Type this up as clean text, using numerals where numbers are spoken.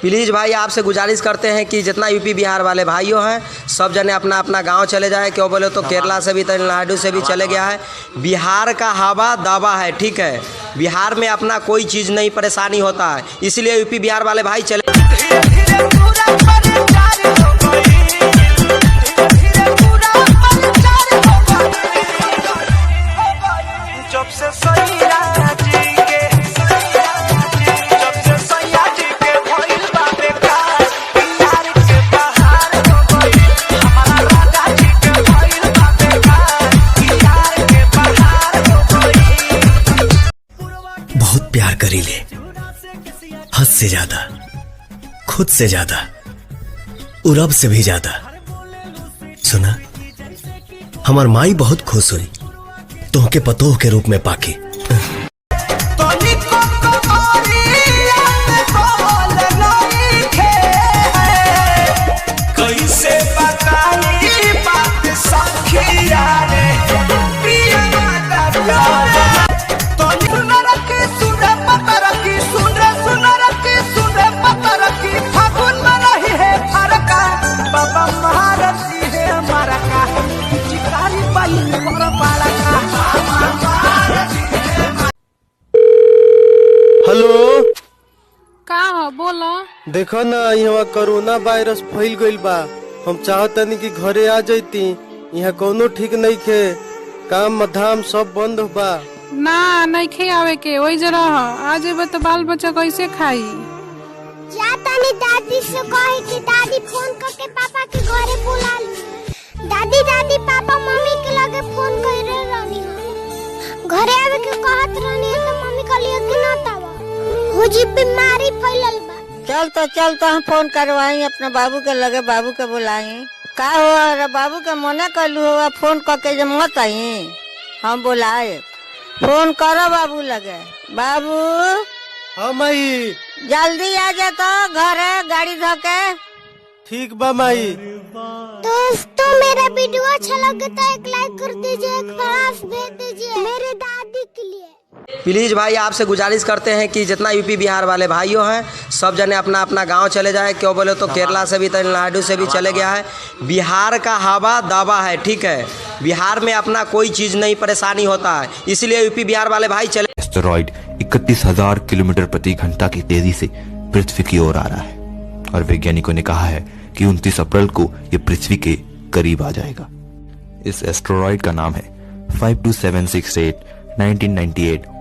Please भाई आपसे गुजारिश करते हैं कि जितना यूपी बिहार वाले भाइयों हैं सब जने अपना अपना गांव चले जाए। क्यों बोले तो केरला से भी, तमिलनाडु से भी चले गया है। बिहार का हवा दावा है, ठीक है। बिहार में अपना कोई चीज़ नहीं परेशानी होता है, इसलिए यूपी बिहार वाले भाई चले। बहुत प्यार करी ले, हद से ज्यादा, खुद से ज्यादा, और रब से भी ज्यादा। सुना, हमार माई बहुत खुश हुई तोहके पतोह के रूप में पाके। हेलो, का हो बोलो। देखो ना, यहाँ कोरोना वायरस फैल गइल बा। हम चाहतनी कि घरे आ जैती। यहाँ कोनो ठीक नहीं खे, काम धाम सब बंद बा। ना नहीं खे आवे के, वही जरा आ जेबे तो बाल बच्चा कैसे खाई। जातानी दादी से कहे कि दादी फोन करके पापा के घरे बुला ली। दादी दादी पापा मम्मी के लगे फोन करे रहनी हो, घरे आवे के कहत रहनी है तो मम्मी कहलिए कि ना तावा हो जी बीमारी फैलल बा। चल तो हम फोन करवाई अपने बाबू के लगे, बाबू के बुलाई। का हो बाबू के मना कलू हो, फोन करके जब मत आई हम बुलाए। फोन करो बाबू लगे। बाबू हाँ माई, जल्दी आ जा तो घरे गाड़ी धोके। ठीक बा माई। दोस्तों मेरा वीडियो अच्छा लगे तो एक लाइक कर दीजिए, एक फरास भेज दीजिए मेरे दादी के लिए। प्लीज़ भाई आपसे गुजारिश करते हैं कि जितना यूपी बिहार वाले भाइयों हैं सब जने अपना अपना गांव चले जाए। क्यों बोले तो केरला से भी, तमिलनाडु से भी चले गया है। बिहार का हवा दावा है, ठीक है। बिहार में अपना कोई चीज़ नहीं परेशानी होता है, इसलिए यूपी बिहार वाले भाई चले। एस्टेरॉइड 31,000 किलोमीटर प्रति घंटा की तेजी से पृथ्वी की ओर आ रहा है और वैज्ञानिकों ने कहा है कि 29 अप्रैल को यह पृथ्वी के करीब आ जाएगा। इस एस्टेरॉइड का नाम है 52768 1998